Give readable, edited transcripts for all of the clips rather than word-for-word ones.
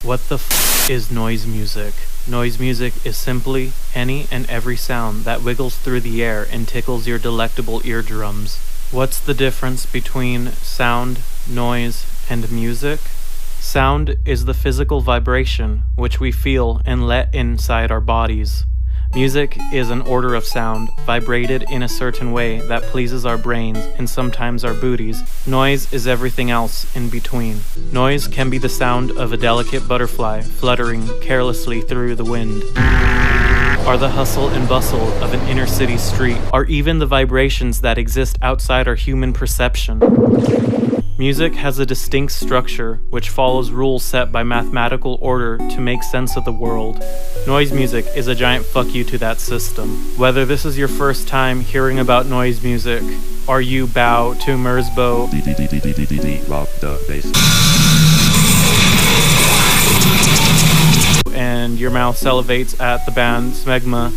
What the f is noise music? Noise music is simply any and every sound that wiggles through the air and tickles your delectable eardrums. What's the difference between sound, noise, and music? Sound is the physical vibration which we feel and let inside our bodies. Music is an order of sound, vibrated in a certain way that pleases our brains and sometimes our booties. Noise is everything else in between. Noise can be the sound of a delicate butterfly fluttering carelessly through the wind, or the hustle and bustle of an inner city street, or even the vibrations that exist outside our human perception. Music has a distinct structure which follows rules set by mathematical order to make sense of the world. Noise music is a giant fuck you to that system. Whether this is your first time hearing about noise music, or you bow to Merzbow rock the bass, and your mouth salivates at the band Smegma,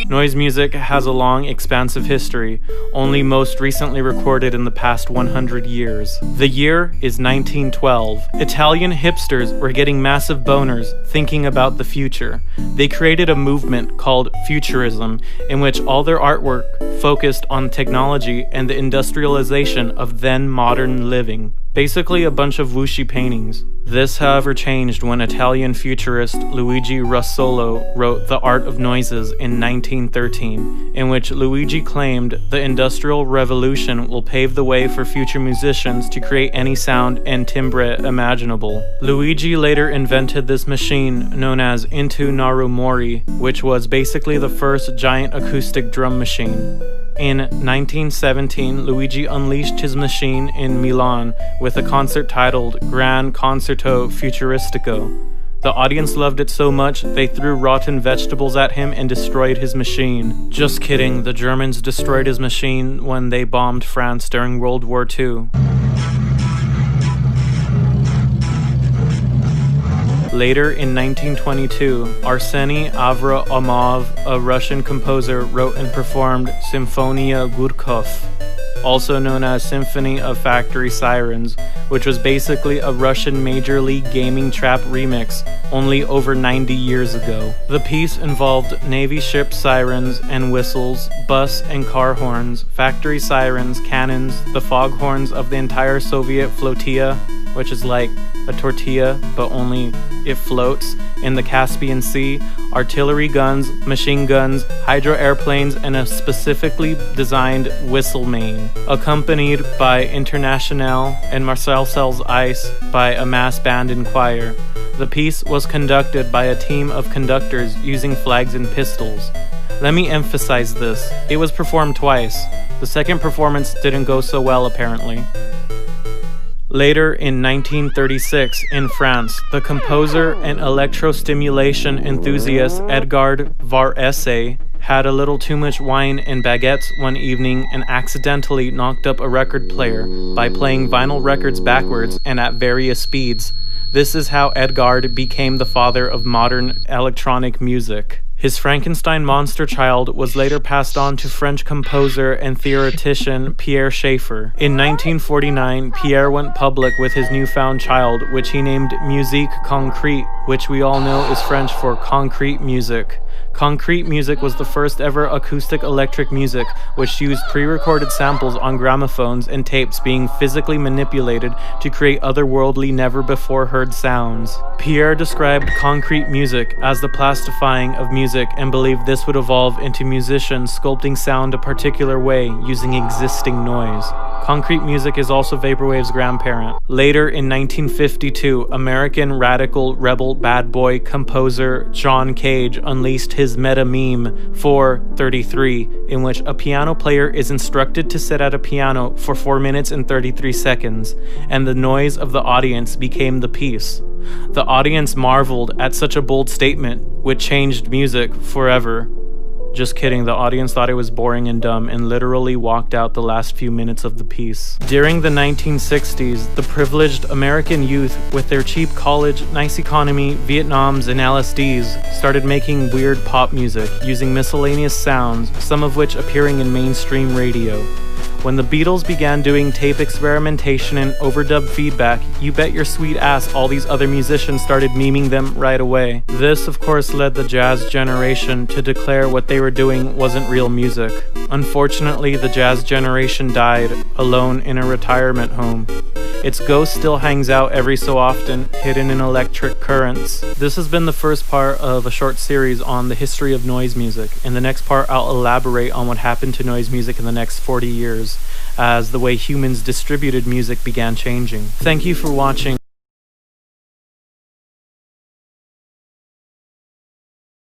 noise music has a long, expansive history, only most recently recorded in the past 100 years. The year is 1912. Italian hipsters were getting massive boners thinking about the future. They created a movement called Futurism, in which all their artwork focused on technology and the industrialization of then modern living. Basically a bunch of whooshy paintings. This, however, changed when Italian futurist Luigi Russolo wrote The Art of Noises in 1913, in which Luigi claimed the Industrial Revolution will pave the way for future musicians to create any sound and timbre imaginable. Luigi later invented this machine known as Intu Narumori, which was basically the first giant acoustic drum machine. In 1917, Luigi unleashed his machine in Milan with a concert titled Gran Concerto Futuristico. The audience loved it so much, they threw rotten vegetables at him and destroyed his machine. Just kidding, the Germans destroyed his machine when they bombed France during World War II. Later in 1922, Arseny Avraamov, a Russian composer, wrote and performed Symphonia Gurkov, also known as Symphony of Factory Sirens, which was basically a Russian Major League Gaming trap remix only over 90 years ago. The piece involved Navy ship sirens and whistles, bus and car horns, factory sirens, cannons, the foghorns of the entire Soviet flotilla, which is like a tortilla, but only it floats in the Caspian Sea, artillery guns, machine guns, hydro airplanes, and a specifically designed whistle main, accompanied by Internationale and Marcel Sells Ice by a mass band and choir. The piece was conducted by a team of conductors using flags and pistols. Let me emphasize this. It was performed twice. The second performance didn't go so well, apparently. Later in 1936, in France, the composer and electrostimulation enthusiast Edgard Varese had a little too much wine and baguettes one evening and accidentally knocked up a record player by playing vinyl records backwards and at various speeds. This is how Edgard became the father of modern electronic music. His Frankenstein monster child was later passed on to French composer and theoretician Pierre Schaeffer. In 1949, Pierre went public with his newfound child, which he named Musique Concrète, which we all know is French for concrete music. Concrete music was the first ever acoustic electric music, which used pre-recorded samples on gramophones and tapes being physically manipulated to create otherworldly, never-before-heard sounds. Pierre described concrete music as the plastifying of music and believed this would evolve into musicians sculpting sound a particular way using existing noise. Concrete music is also Vaporwave's grandparent. Later in 1952, American radical rebel bad boy composer John Cage unleashed his meta meme 433, in which a piano player is instructed to sit at a piano for 4 minutes and 33 seconds, and the noise of the audience became the piece. The audience marveled at such a bold statement, which changed music forever. Just kidding, the audience thought it was boring and dumb and literally walked out the last few minutes of the piece. During the 1960s, the privileged American youth with their cheap college, nice economy, Vietnams, and LSDs started making weird pop music using miscellaneous sounds, some of which appearing in mainstream radio. When the Beatles began doing tape experimentation and overdub feedback, you bet your sweet ass all these other musicians started memeing them right away. This, of course, led the jazz generation to declare what they were doing wasn't real music. Unfortunately, the jazz generation died, alone in a retirement home. Its ghost still hangs out every so often, hidden in electric currents. This has been the first part of a short series on the history of noise music. In the next part, I'll elaborate on what happened to noise music in the next 40 years, as the way humans distributed music began changing. Thank you for watching.